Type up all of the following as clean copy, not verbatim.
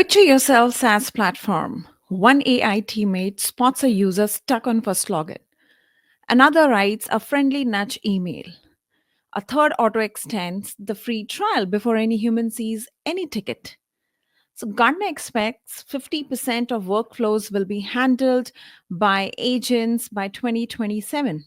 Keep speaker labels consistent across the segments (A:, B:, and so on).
A: Picture yourself SaaS platform. One AI teammate spots a user stuck on first login. Another writes a friendly nudge email. A third auto extends the free trial before any human sees any ticket. So Gartner expects 50% of workflows will be handled by agents by 2027.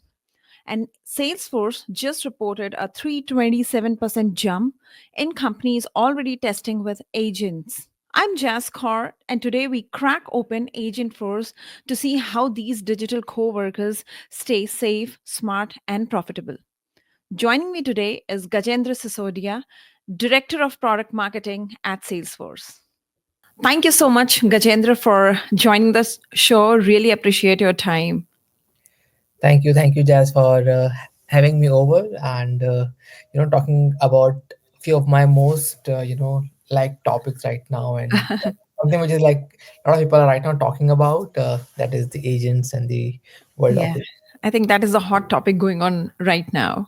A: And Salesforce just reported a 327% jump in companies already testing with agents. I'm Jas Kaur, and today we crack open Agentforce to see how these digital co-workers stay safe, smart, and profitable. Joining me today is Gajendra Sisodia, Director of Product Marketing at Salesforce. Thank you so much, Gajendra, for joining this show. Really appreciate your time.
B: Thank you, Jazz, for having me over and talking about a few of my most like topics right now, and something which is like a lot of people are right now talking about. That is the agents and the world of
A: Yeah,
B: it.
A: I think that is a hot topic going on right now.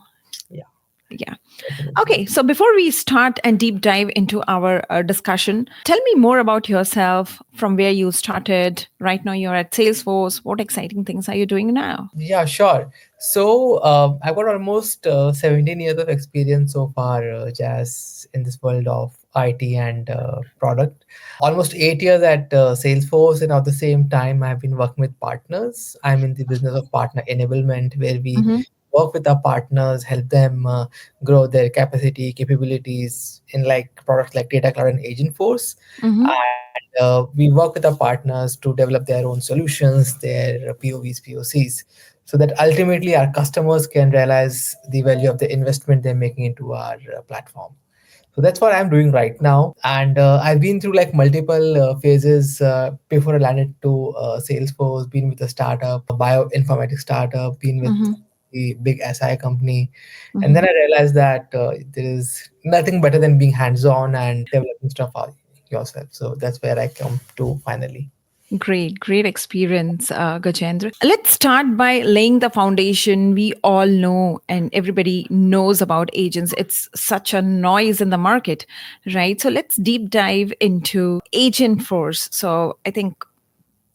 B: Yeah,
A: Yeah.
B: definitely.
A: Okay, so before we start and deep dive into our discussion, tell me more about yourself from where you started. Right now, you're at Salesforce. What exciting things are you doing now?
B: Yeah, sure. So I've got almost 17 years of experience so far, Jazz, in this world of IT and product. Almost 8 years at Salesforce, and at the same time, I've been working with partners. I'm in the business of partner enablement, where we
A: Mm-hmm.
B: work with our partners, help them grow their capacity, capabilities in like products like Data Cloud and Agentforce.
A: Mm-hmm.
B: And we work with our partners to develop their own solutions, their POVs, POCs, so that ultimately our customers can realize the value of the investment they're making into our platform. So that's what I'm doing right now. And I've been through like multiple phases before I landed to Salesforce, been with a startup, a bioinformatics startup, been with
A: Mm-hmm.
B: the big SI company. And then
A: Mm-hmm.
B: I realized that there is nothing better than being hands-on and developing stuff out yourself. So that's where I come to finally.
A: Great, great experience, Gajendra. Let's start by laying the foundation. We all know, and everybody knows about agents. It's such a noise in the market, right? So let's deep dive into Agent Force. So I think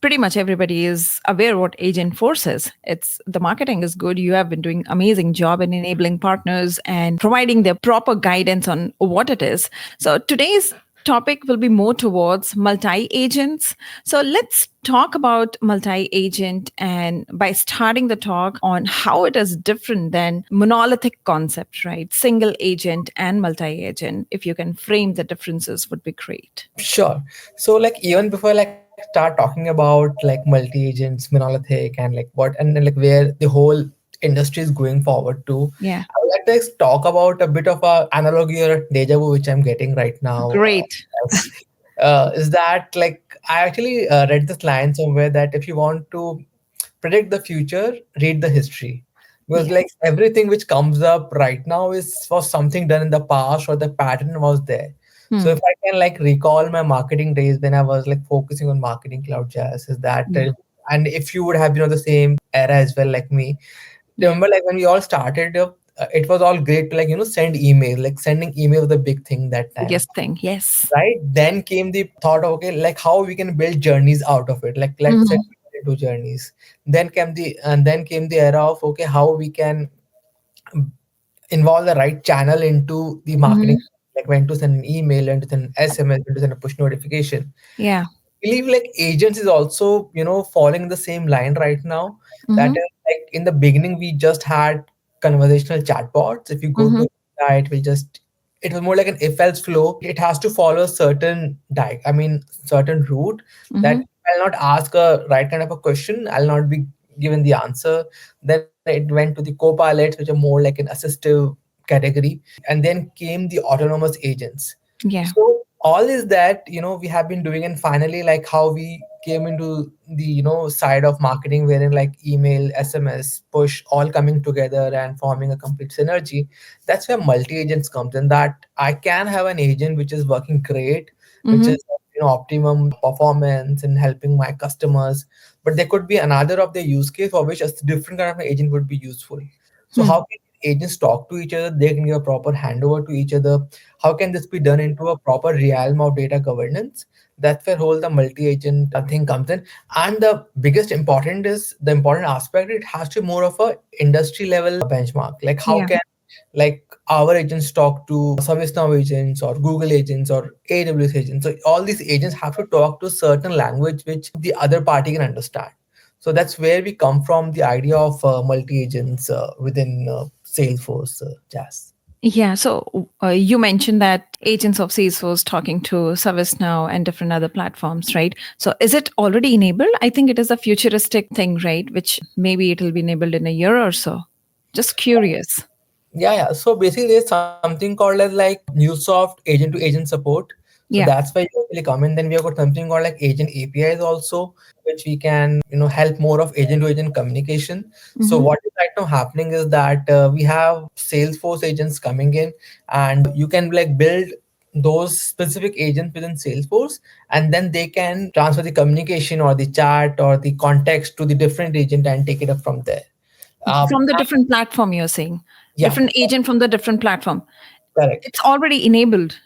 A: pretty much everybody is aware what Agent Force is. It's the marketing is good. You have been doing amazing job in enabling partners and providing their proper guidance on what it is. So today's topic will be more towards multi-agents. So let's talk about multi-agent, and by starting the talk on how it is different than monolithic concept, right? Single agent and multi-agent. If you can frame the differences would be great.
B: Sure. So like even before like start talking about like multi-agents, monolithic, and like what and then like where the whole industry is going forward to,
A: Yeah.
B: I would like to talk about a bit of a analogy or deja vu which I'm getting right now.
A: Great.
B: As, is that like I actually read this line somewhere that if you want to predict the future, read the history. Because
A: Yeah.
B: like everything which comes up right now is for something done in the past or the pattern was there. So
A: Hmm.
B: if I can like recall my marketing days when I was like focusing on marketing cloud, Jazz, is that
A: Yeah.
B: and if you would have been on the same era as well like me,
A: Yeah.
B: remember like when we all started, it was all great to like send email. Like sending email was the big thing that time,
A: Biggest thing. Yes.
B: right? Then came the thought of okay, like how we can build journeys out of it. Like let's set
A: Mhm.
B: it into journeys. Then came the era of okay, how we can involve the right channel into the marketing,
A: Mhm.
B: like when to send an email, when to send an SMS, when to send a push notification.
A: Yeah.
B: Believe like agents is also following the same line right now. That
A: Mhm.
B: is like in the beginning we just had conversational chatbots. If you go to
A: Mhm.
B: a site, it was more like an if else flow. It has to follow a certain certain route, that
A: Mhm.
B: I'll not ask a right kind of a question, I'll not be given the answer. Then it went to the co-pilots, which are more like an assistive category, and then came the autonomous agents.
A: Yeah.
B: So all is that we have been doing, and finally like how we came into the side of marketing, wherein like email, SMS, push all coming together and forming a complete synergy. That's where multi agents comes in, that I can have an agent which is working great, which
A: Mhm.
B: is optimum performance and helping my customers, but there could be another of the use case for which a different kind of an agent would be useful. So
A: Hmm.
B: how can agents talk to each other, they can give a proper handover to each other. How can this be done into a proper realm of data governance? That's where whole the multi-agent thing comes in. And the biggest important is the important aspect, it has to be more of a industry level benchmark. Like how
A: Yeah.
B: can like our agents talk to ServiceNow agents or Google agents or AWS agents. So all these agents have to talk to certain language which the other party can understand. So that's where we come from, the idea of multi-agents within Salesforce, Jazz.
A: Yeah. So you mentioned that agents of Salesforce talking to ServiceNow and different other platforms, right? So is it already enabled? I think it is a futuristic thing, right? Which maybe it will be enabled in a year or so. Just curious.
B: Yeah. So basically, there's something called as like MuleSoft agent to agent support. So
A: Yeah.
B: that's where you actually come in. Then we have got something called like agent APIs also, which we can help more of agent to agent communication. So
A: Mm-hmm.
B: what is right now happening is that we have Salesforce agents coming in, and you can like build those specific agents within Salesforce, and then they can transfer the communication or the chat or the context to the different agent and take it up from there.
A: From the different platform, you're saying
B: Yeah,
A: different agent from the different platform. It's
B: correct.
A: already enabled.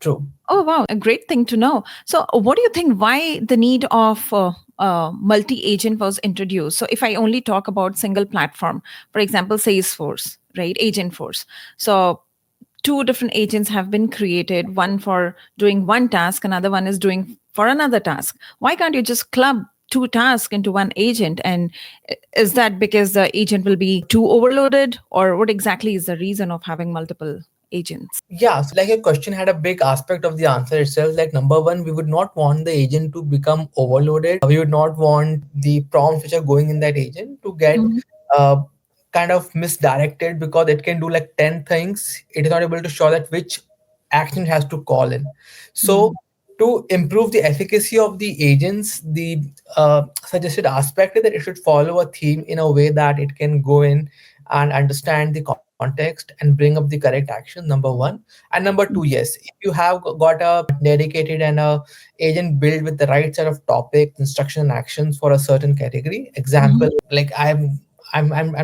B: True.
A: Oh, wow. A great thing to know. So, what do you think? Why the need of multi agent was introduced? So, if I only talk about single platform, for example, Salesforce, right? Agentforce. So, two different agents have been created, one for doing one task, another one is doing for another task. Why can't you just club two tasks into one agent? And is that because the agent will be too overloaded, or what exactly is the reason of having multiple agents?
B: Yeah, so like your question had a big aspect of the answer itself. Like number one, we would not want the agent to become overloaded. We would not want the prompts which are going in that agent to get
A: Mhm.
B: uh, kind of misdirected, because it can do like 10 things. It is not able to show that which action it has to call in. So
A: Mhm.
B: to improve the efficacy of the agents, the suggested aspect is that it should follow a theme in a way that it can go in and understand the context and bring up the correct action, number one. And number two, yes, if you have got a dedicated and a agent built with the right set of topics, instruction and actions for a certain category. Example,
A: Mhm.
B: like I'm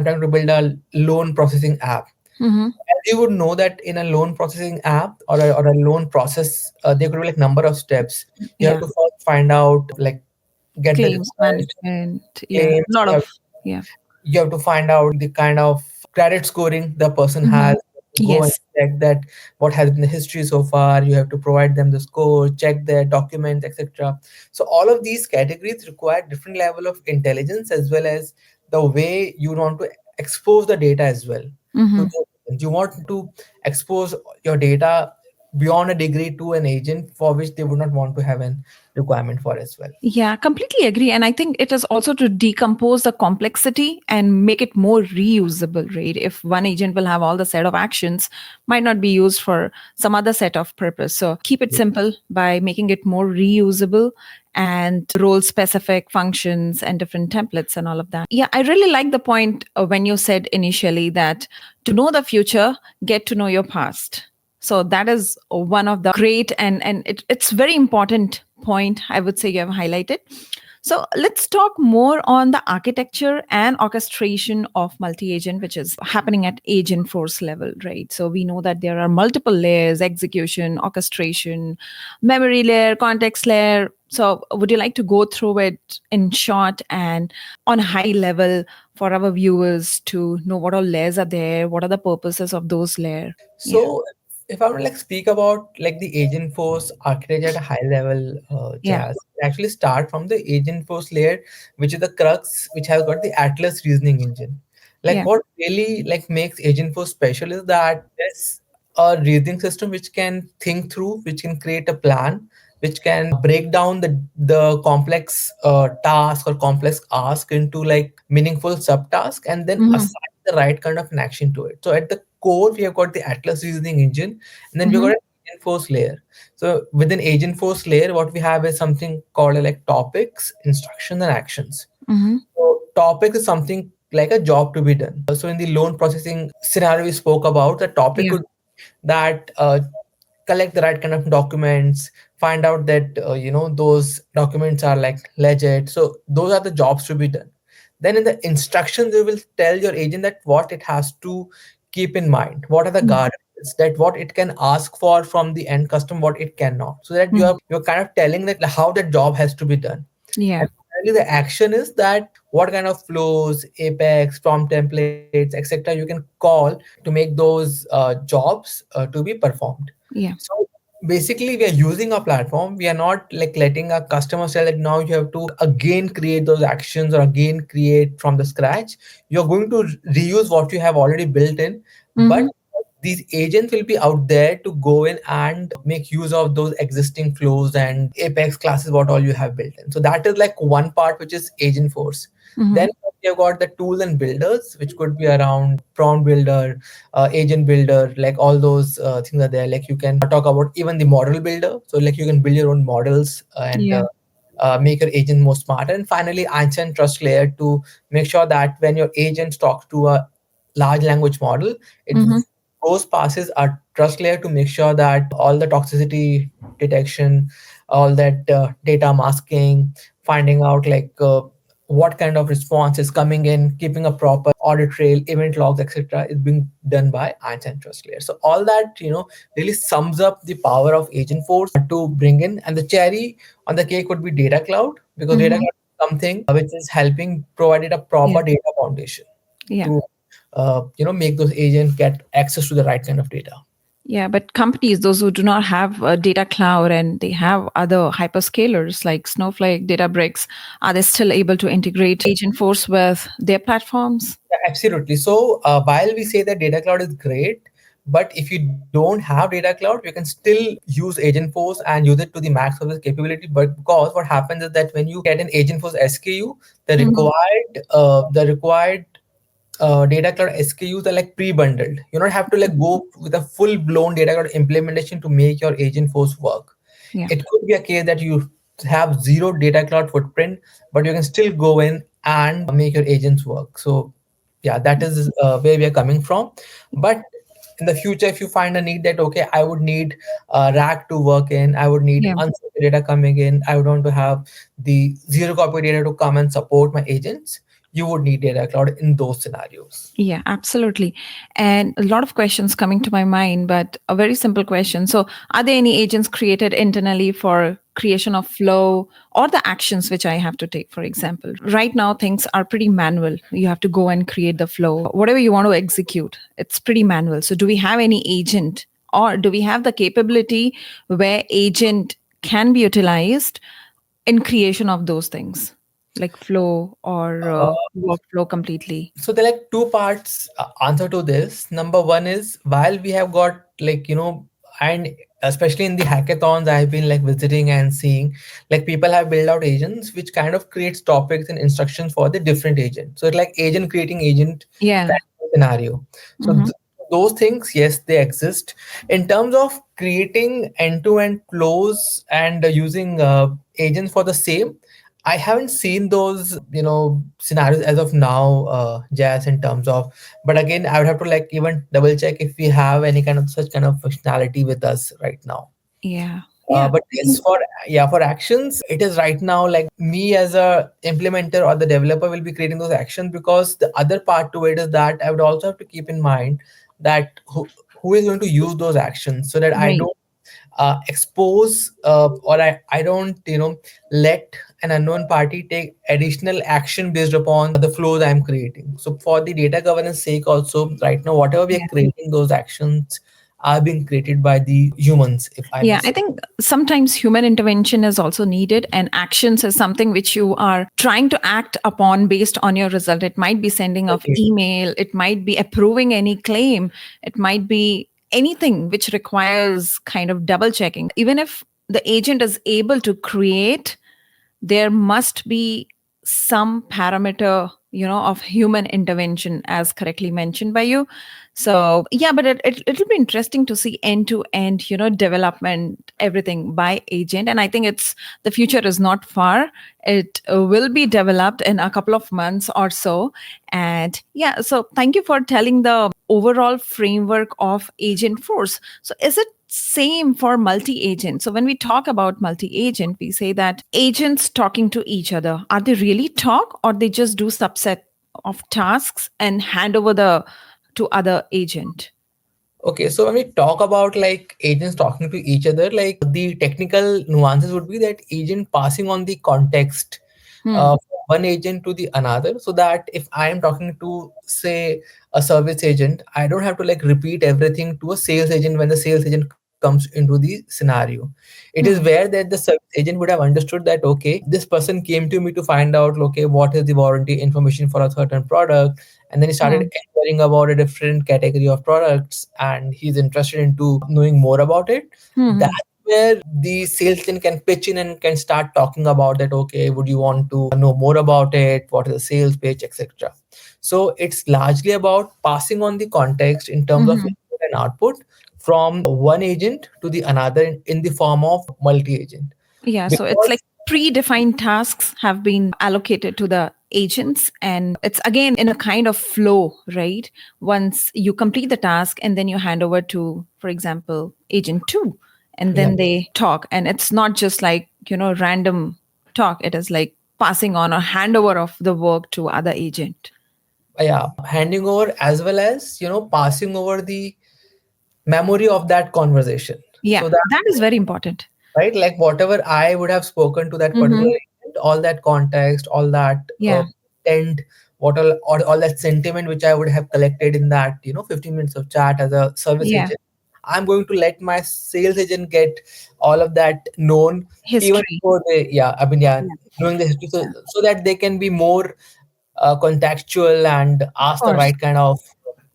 B: trying to build a loan processing app.
A: Mhm.
B: As you would know that in a loan processing app or a loan process, there could be like number of steps. You have
A: Yeah.
B: to first find out, like, get the
A: Claims
B: request,
A: management. Yeah. A
B: claims.
A: lot of, yeah.
B: You have to find out the kind of credit scoring the person has.
A: Mhm.
B: You have to go and
A: Yes.
B: check that what has been the history so far. You have to provide them the score, check their documents, etc. So all of these categories require different level of intelligence, as well as the way you want to expose the data as well to
A: Mhm.
B: the agent. You want to expose your data beyond a degree to an agent for which they would not want to have an requirement for as well.
A: Yeah, completely agree. And I think it is also to decompose the complexity and make it more reusable, right? If one agent will have all the set of actions, might not be used for some other set of purpose. So keep it simple by making it more reusable and role specific functions and different templates and all of that. Yeah, I really like the point when you said initially that to know the future, get to know your past. So that is one of the great and it's very important point I would say you have highlighted. So let's talk more on the architecture and orchestration of multi-agent, which is happening at agent force level, right? So we know that there are multiple layers: execution, orchestration, memory layer, context layer. So would you like to go through it in short and on high level for our viewers to know what all layers are there, what are the purposes of those layers? Yeah.
B: So if I were to like speak about like the agent force architecture at a high level,
A: Yeah.
B: Jazz, we actually start from the agent force layer, which is the crux, which has got the Atlas reasoning engine. Like
A: Yeah.
B: what really like makes agent force special is that there's a reasoning system which can think through, which can create a plan, which can break down the complex task or complex ask into like meaningful subtask, and then
A: Mm-hmm.
B: assign the right kind of an action to it. So at the core, we have got the Atlas reasoning engine, and then we've
A: Mm-hmm.
B: got an agent force layer. So within agent force layer, what we have is something called like topics, instructions, and actions.
A: Mm-hmm.
B: So topic is something like a job to be done. So in the loan processing scenario we spoke about, the topic
A: Yeah.
B: would that collect the right kind of documents, find out that those documents are like legit. So those are the jobs to be done. Then in the instructions, you will tell your agent that what it has to keep in mind what are the
A: Mm.
B: guardrails, that what it can ask for from the end customer, what it cannot, so that
A: Mm.
B: you're kind of telling that how that job has to be done.
A: Yeah.
B: And finally, the action is that what kind of flows, Apex, prompt templates, etc., you can call to make those jobs to be performed.
A: Yeah.
B: So basically, we are using a platform. We are not like letting our customers say that now you have to again create those actions or again create from the scratch. You're going to reuse what you have already built in, but
A: Mm-hmm.
B: these agents will be out there to go in and make use of those existing flows and Apex classes, what all you have built in. So that is like one part, which is agent force.
A: Mm-hmm.
B: Then we have got the tools and builders, which could be around prompt builder, agent builder, like all those things are there. Like you can talk about even the model builder. So like you can build your own models and
A: Yeah.
B: make your agent more smarter. And finally, Einstein trust layer to make sure that when your agents talk to a large language model, it
A: Mm-hmm.
B: goes passes a trust layer to make sure that all the toxicity detection, all that data masking, finding out like what kind of response is coming in, keeping a proper audit trail, event logs, etc., is being done by Einstein trust layer. So all that really sums up the power of Agent Force to bring in, and the cherry on the cake would be Data Cloud, because Data
A: Mm-hmm.
B: Cloud is something which is helping provided a
A: Yeah.
B: proper data foundation
A: Yeah.
B: to make those agents get access to the right kind of data.
A: Yeah, but companies, those who do not have a data cloud and they have other hyperscalers like Snowflake, Databricks, are they still able to integrate Agentforce with their platforms?
B: Yeah, absolutely. So while we say that data cloud is great, but if you don't have data cloud, you can still use Agentforce and use it to the max of its capability. But because what happens is that when you get an Agentforce SKU, the
A: Mhm.
B: required data cloud SKUs are like pre-bundled. You don't have to like go with a full-blown data cloud implementation to make your Agentforce work.
A: Yeah.
B: It could be a case that you have zero data cloud footprint, but you can still go in and make your agents work. So yeah, that is where we are coming from. But in the future, if you find a need that okay, I would need rack to work in, I would need
A: Yeah.
B: unstructured data coming in, I would want to have the zero copy data to come and support my agents, you would need data cloud in those scenarios.
A: Yeah, absolutely. And a lot of questions coming to my mind, but a very simple question. So, are there any agents created internally for creation of flow or the actions which I have to take, for example? Right now, things are pretty manual. You have to go and create the flow. Whatever you want to execute, it's pretty manual. So, do we have any agent or do we have the capability where agent can be utilized in creation of those things like flow or workflow completely?
B: So there are like two parts answer to this. Number one is while we have got like and especially in the hackathons I've been like visiting and seeing, like people have built out agents which kind of creates topics and instructions for the different agent. So it's like agent creating agent
A: Yeah.
B: kind of scenario. So
A: Hmm.
B: those things, yes, they exist. In terms of creating end-to-end flows and using agents for the same, I haven't seen those, scenarios as of now, Jazz, in terms of. But again, I would have to like even double check if we have any kind of such kind of functionality with us right now.
A: Yeah. Yeah.
B: But
A: I
B: yes,
A: think,
B: for actions, it is right now like me as a implementer or the developer will be creating those actions, because the other part to it is that I would also have to keep in mind that who is going to use those actions, so that I
A: right.
B: don't expose or I don't let an unknown party take additional action based upon the flows I'm creating. So for the data governance sake also, right now whatever we are
A: Yeah.
B: creating, those actions are being created by the humans, if I may
A: Yeah. I
B: say.
A: think sometimes human intervention is also needed, and actions is something which you are trying to act upon based on your result. It might be sending of
B: Okay.
A: email, it might be approving any claim, it might be anything which requires kind of double checking. Even if the agent is able to create, there must be some parameter, of human intervention, as correctly mentioned by you. So yeah, but it'll be interesting to see end to end, development, everything by agent. And I think it's the future is not far. It will be developed in a couple of months or so. And yeah, so thank you for telling the overall framework of agent force. So is it same for multi-agent? So when we talk about multi-agent, we say that agents talking to each other, are they really talk or they just do subset of tasks and hand over the to other agent?
B: Okay, so when we talk about like agents talking to each other, like the technical nuances would be that agent passing on the context
A: Hmm.
B: from one agent to the another, so that if I am talking to say a service agent, I don't have to like repeat everything to a sales agent when the sales agent comes into the scenario. It is where
A: Hmm.
B: that the service agent would have understood that okay, this person came to me to find out okay what is the warranty information for a certain product, and then he started
A: Hmm.
B: inquiring about a different category of products and he's interested into knowing more about it.
A: Hmm.
B: That's where the salesman can pitch in and can start talking about that okay, would you want to know more about it, what is the sales pitch, etc. So it's largely about passing on the context in terms of
A: Hmm.
B: input and output from one agent to the another in the form of multi-agent.
A: Yeah, so it's like
B: Because
A: predefined tasks have been allocated to the agents, and it's again in a kind of flow, right? Once you complete the task and then you hand over to, for example, agent 2, and
B: yeah,
A: then they talk, and it's not just like, random talk, it is like passing on or handover of the work to other agent.
B: yeah, handing over as well as passing over the memory of that conversation,
A: Yeah,
B: so that
A: that is very important.
B: right, like whatever I would have spoken to that particular
A: Mm-hmm.
B: agent, all that context, all that
A: Yeah.
B: intent, all that sentiment which I would have collected in that 15 minutes of chat as a service
A: Yeah.
B: agent, I'm going to let my sales agent get all of that known even
A: History.
B: before they, yeah, I mean, yeah,
A: Yeah.
B: knowing the history,
A: Yeah.
B: so that they can be more contextual and
A: Of
B: ask the
A: course.
B: right kind of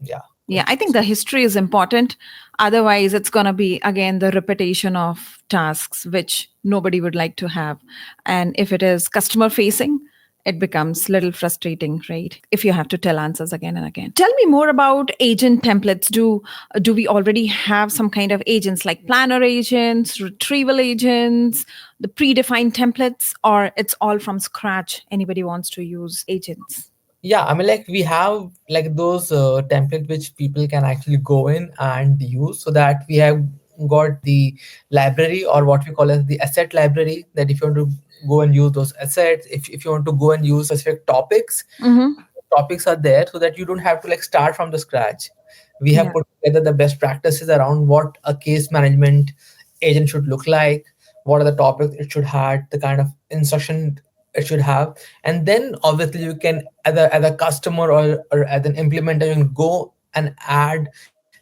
B: yeah
A: Yeah, I think
B: questions.
A: the history is important. Otherwise, it's going to be again the repetition of tasks, which nobody would like to have. And if it is customer facing, it becomes little frustrating, right? If you have to tell answers again and again. Tell me more about agent templates. Do we already have some kind of agents like planner agents, retrieval agents, the predefined templates, or it's all from scratch? Anybody wants to use agents?
B: Yeah, I mean, like we have like those template which people can actually go in and use, so that we have got the library or what we call as the asset library, that if you want to go and use those assets, if you want to go and use specific topics,
A: Mm-hmm.
B: topics are there so that you don't have to like start from the scratch. We have
A: Yeah.
B: put together the best practices around what a case management agent should look like, what are the topics it should have, the kind of instruction it should have, and then obviously you can as a customer or as an implementer you can go and add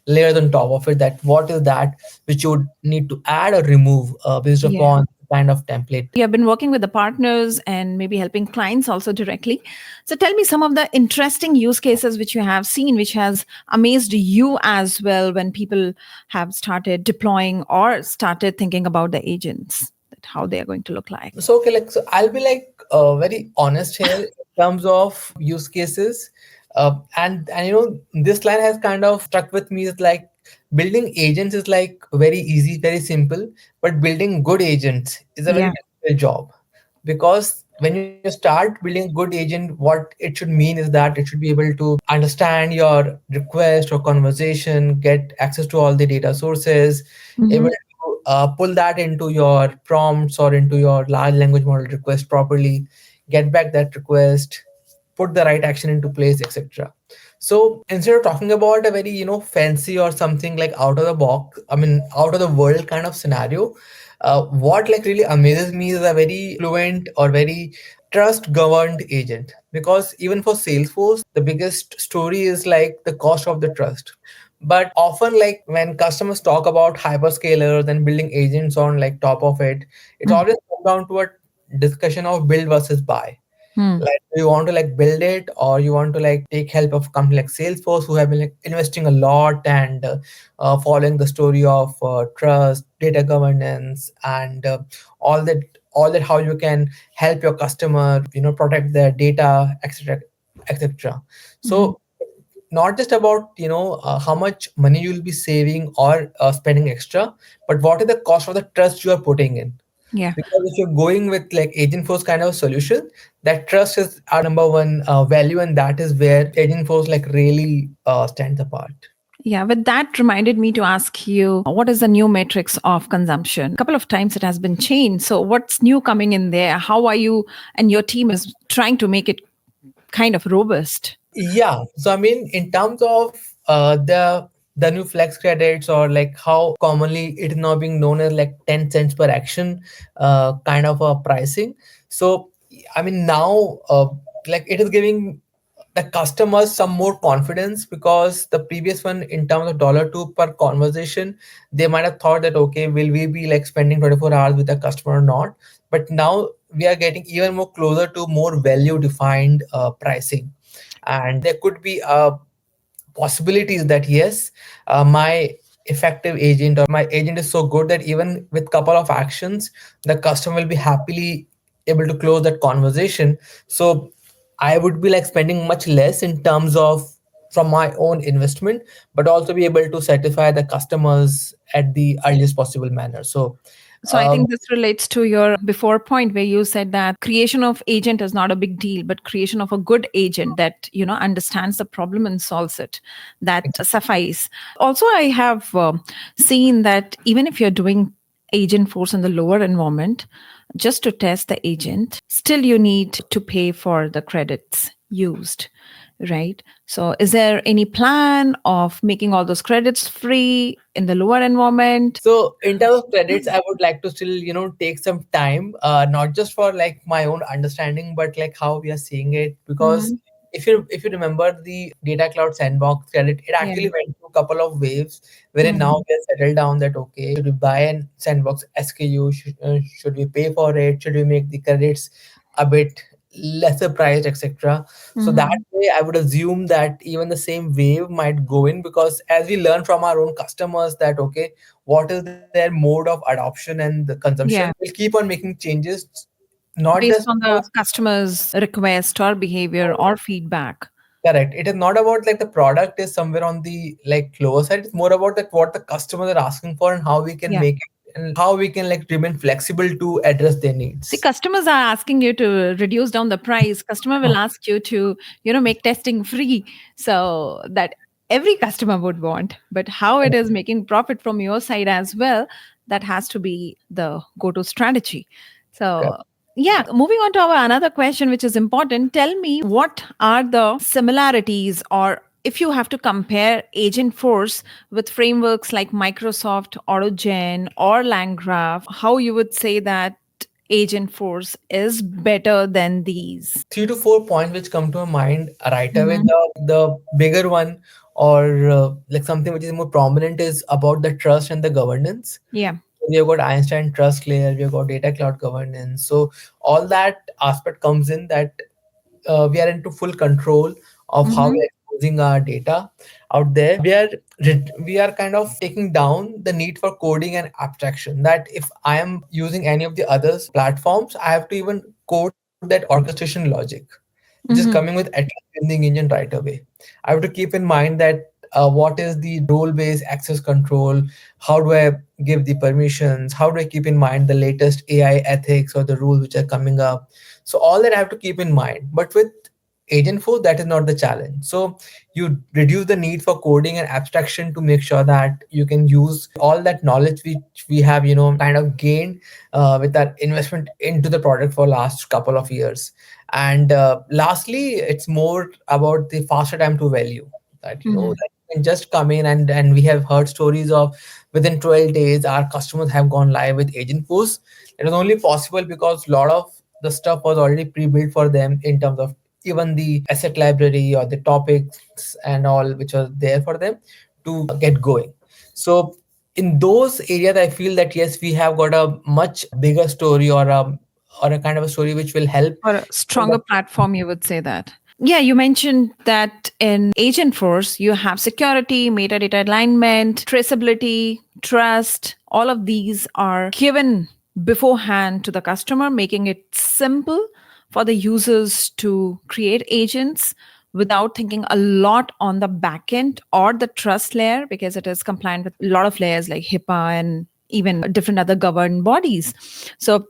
B: layers on top of it, that what is that which you would need to add or remove based
A: Yeah.
B: upon the kind of template.
A: You have been working with the partners and maybe helping clients also directly. So tell me some of the interesting use cases which you have seen, which has amazed you as well when people have started deploying or started thinking about the agents, that how they are going to look like.
B: So okay, like so I'll be like very honest here in terms of use cases, and this line has kind of stuck with me. Is like building agents is like very easy, very simple, but building good agents is a very
A: Yeah.
B: difficult job, because when you start building a good agent, what it should mean is that it should be able to understand your request or conversation, get access to all the data sources, able
A: Hmm.
B: to pull that into your prompts or into your large language model request properly, get back that request, put the right action into place, etc. So instead of talking about a very fancy or something like out of the box, I mean out of the world kind of scenario, what like really amazes me is a very fluent or very trust governed agent, because even for Salesforce the biggest story is like the cost of the trust. But often like when customers talk about hyperscalers and building agents on like top of it, it's always come down to a discussion of build versus buy.
A: Hmm.
B: Like do you want to like build it, or you want to like take help of company like Salesforce who have been like investing a lot and following the story of trust, data governance, and all that how you can help your customer protect their data, etc, etc.
A: Hmm.
B: So not just about how much money you'll be saving or spending extra, but what is the cost of the trust you are putting in.
A: Yeah.
B: Because if you're going with like agent force kind of solution, that trust is our number one value, and that is where agent force like really stands apart.
A: Yeah, with that reminded me to ask you, what is the new matrix of consumption? A couple of times it has been changed. So what's new coming in there? How are you and your team is trying to make it kind of robust?
B: Yeah. So I mean, in terms of the new flex credits, or like how commonly it is now being known as like 10 cents per action kind of a pricing. So I mean now like it is giving the customers some more confidence, because the previous one, in terms of dollar two per conversation, they might have thought that okay, will we be like spending 24 hours with a customer or not. But now we are getting even more closer to more value defined pricing. And there could be possibilities that yes, my effective agent or my agent is so good that even with couple of actions, the customer will be happily able to close that conversation. So I would be like spending much less in terms of from my own investment, but also be able to satisfy the customers at the earliest possible manner. So
A: So I
B: um,
A: think this relates to your before point where you said that creation of agent is not a big deal, but creation of a good agent that understands the problem and solves it, that suffice. Also, I have seen that even if you're doing agent force in the lower environment, just to test the agent, still you need to pay for the credits used, right? So is there any plan of making all those credits free in the lower environment?
B: So in terms of credits, I would like to still, take some time, not just for like my own understanding, but like how we are seeing it. Because
A: Mhm.
B: if you remember the data cloud sandbox credit, it
A: Yeah.
B: actually went through a couple of waves, wherein now
A: Mhm.
B: we are settled down that okay, should we buy an sandbox SKU? Should we pay for it? Should we make the credits a bit lesser priced, etc.? So that
A: Mhm.
B: way, I would assume that even the same wave might go in, because as we learn from our own customers that okay, what is their mode of adoption and the consumption,
A: Yeah.
B: we'll keep on making changes, not
A: Based
B: just
A: on the
B: because
A: customer's request or behavior or feedback.
B: correct. It is not about like the product is somewhere on the like lower side. It's more about that what the customers are asking for and how we can
A: Yeah.
B: make it and how we can like remain flexible to address their
A: See,
B: needs.
A: customers are asking you to reduce down the price. Customer will ask you to, make testing free. So that every customer would want. But how it is making profit from your side as well, that has to be the go-to strategy.
B: Correct.
A: So yeah, moving on to our another question, which is important. Tell me what are the similarities, or if you have to compare Agent Force with frameworks like Microsoft, AutoGen, or LangGraph, how you would say that Agent Force is better than these?
B: 3 to 4 points which come to my mind right away.
A: Mhm.
B: The bigger one, or like something which is more prominent, is about the trust and the governance.
A: Yeah.
B: We have got Einstein trust layer, we have got data cloud governance. So all that aspect comes in that we are into full control of how we
A: Mhm.
B: are exposing our data out there. We are kind of taking down the need for coding and abstraction. That if I am using any of the others platforms, I have to even code that orchestration logic, which is coming
A: Mhm.
B: with Atlas Building Engine right away. I have to keep in mind that what is the role-based access control, how do I give the permissions, how do I keep in mind the latest AI ethics or the rules which are coming up. So all that I have to keep in mind. But with Agentforce, that is not the challenge. So you reduce the need for coding and abstraction to make sure that you can use all that knowledge which we have, kind of gained with our investment into the product for last couple of years. And lastly, it's more about the faster time to value. That
A: Mhm.
B: like you can just come in, and we have heard stories of within 12 days our customers have gone live with Agentforce. It was only possible because a lot of the stuff was already pre-built for them in terms of even the asset library or the topics and all which was there for them to get going. So in those areas, I feel that yes, we have got a much bigger story, or a kind of a story which will help.
A: Or a stronger platform, you would say that. Yeah, you mentioned that in Agent Force, you have security, metadata alignment, traceability, trust. All of these are given beforehand to the customer, making it simple for the users to create agents without thinking a lot on the backend or the trust layer, because it is compliant with a lot of layers like HIPAA and even different other governed bodies. So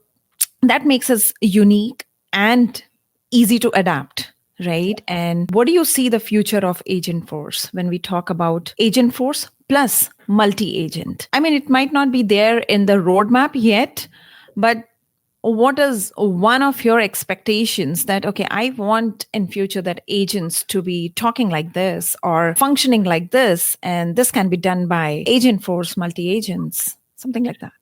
A: that makes us unique and easy to adapt, right? And what do you see the future of Agent Force when we talk about Agent Force plus multi agent? I mean, it might not be there in the roadmap yet, but what is one of your expectations that, okay, I want in future that agents to be talking like this or functioning like this, and this can be done by agent force, multi agents, something like that?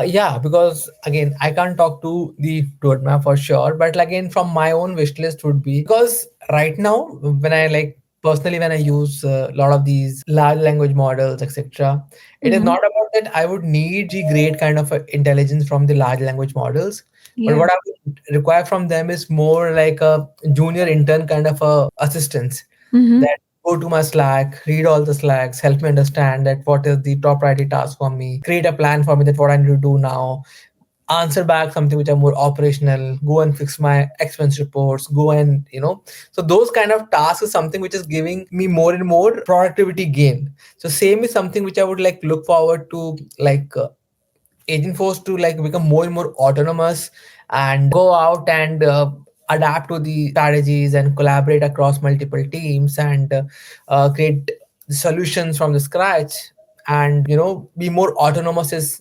B: Yeah, because again, I can't talk to the roadmap for sure, but again, from my own wish list would be, because right now, when I like personally, when I use a lot of these large language models, etc., it is
A: Mhm.
B: not about that I would need the great kind of intelligence from the large language models, but
A: Yeah.
B: what I would require from them is more like a junior intern kind of a assistance
A: Hmm.
B: that go to my Slack, read all the Slacks, help me understand that what is the top priority task for me, create a plan for me that what I need to do now, answer back something which are more operational, go and fix my expense reports, go and so those kind of tasks is something which is giving me more and more productivity gain. So same is something which I would like look forward to, like agent force to like become more and more autonomous and go out and adapt to the strategies and collaborate across multiple teams and create solutions from the scratch and be more autonomous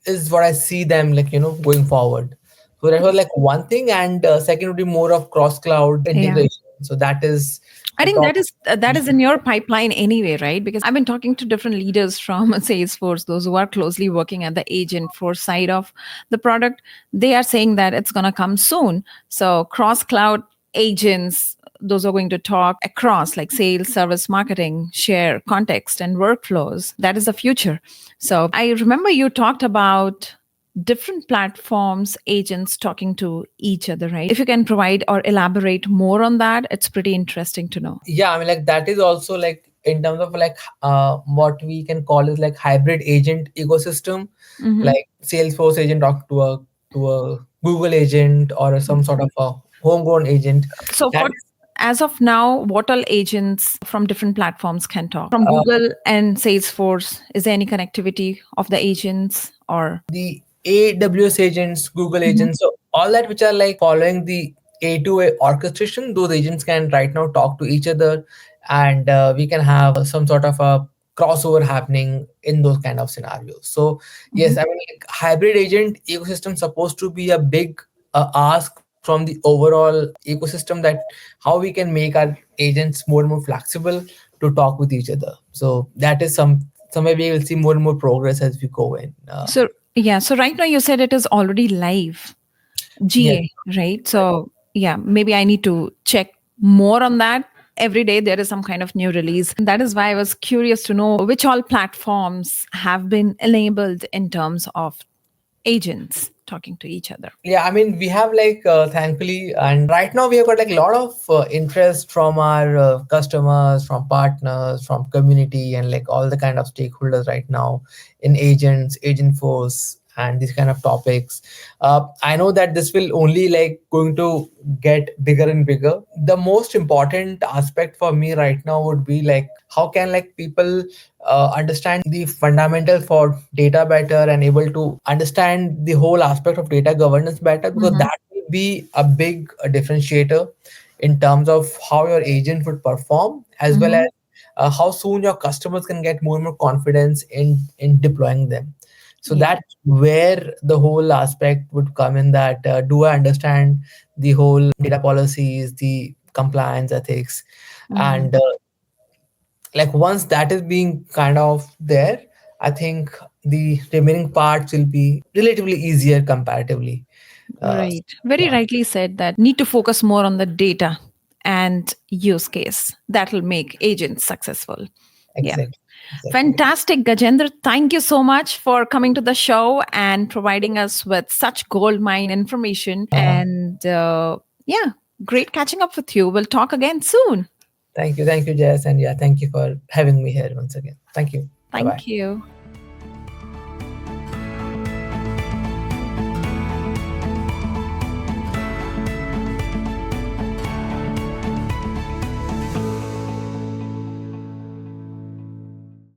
B: is what I see them like going forward. So that was like one thing, and second would be more of cross cloud
A: Yeah.
B: integration. So that is
A: I
B: the
A: think
B: top.
A: that is in your pipeline anyway, right? Because I've been talking to different leaders from Salesforce, those who are closely working at the agent force side of the product. They are saying that it's going to come soon. So cross cloud agents, those are going to talk across like sales, service, marketing, share context and workflows. That is the future. So I remember you talked about different platforms, agents talking to each other, right? If you can provide or elaborate more on that, it's pretty interesting to know.
B: Yeah, I mean, like that is also like in terms of like what we can call is like hybrid agent ecosystem,
A: Hmm.
B: like Salesforce agent talk to a Google agent or some sort of a homegrown agent.
A: So,
B: That
A: for
B: is
A: as of now, what all agents from different platforms can talk? From Google and Salesforce, is there any connectivity of the agents or?
B: the AWS agents, Google
A: Mhm.
B: agents, so all that which are like following the A2A orchestration, those agents can right now talk to each other, and we can have some sort of a crossover happening in those kind of scenarios. So yes,
A: Mhm.
B: I mean, like, hybrid agent ecosystem supposed to be a big ask from the overall ecosystem, that how we can make our agents more and more flexible to talk with each other. So that is somewhere we will see more and more progress as we go in.
A: So, yeah, so right now you said it is already live,
B: Yes.
A: GA, right? So, yeah, maybe I need to check more on that. Every day there is some kind of new release. And that is why I was curious to know which all platforms have been enabled in terms of agents talking to each other.
B: Yeah, I mean, we have like thankfully, and right now we have got like a lot of interest from our customers, from partners, from community, and like all the kind of stakeholders right now in agents, agent force, and these kind of topics. I know that this will only like going to get bigger and bigger. The most important aspect for me right now would be like how can like people understand the fundamental for data better and able to understand the whole aspect of data governance better, because
A: Mhm.
B: that will be a big differentiator in terms of how your agent would perform, as well as
A: Mhm.
B: how soon your customers can get more and more confidence in deploying them. So
A: Yeah.
B: that's where the whole aspect would come in, that do I understand the whole data policies, the compliance ethics,
A: Mhm.
B: and like once that is being kind of there, I think the remaining parts will be relatively easier comparatively.
A: Right. Very
B: Yeah,
A: rightly said that need to focus more on the data and use case that will make agents successful. Yeah.
B: exactly, exactly.
A: Fantastic, Gajendra. Thank you so much for coming to the show and providing us with such gold mine information. And yeah, great catching up with you. We'll talk again soon.
B: Thank you, Jess, and yeah, thank you for having me here once again. Thank you. Bye bye.
A: Thank you.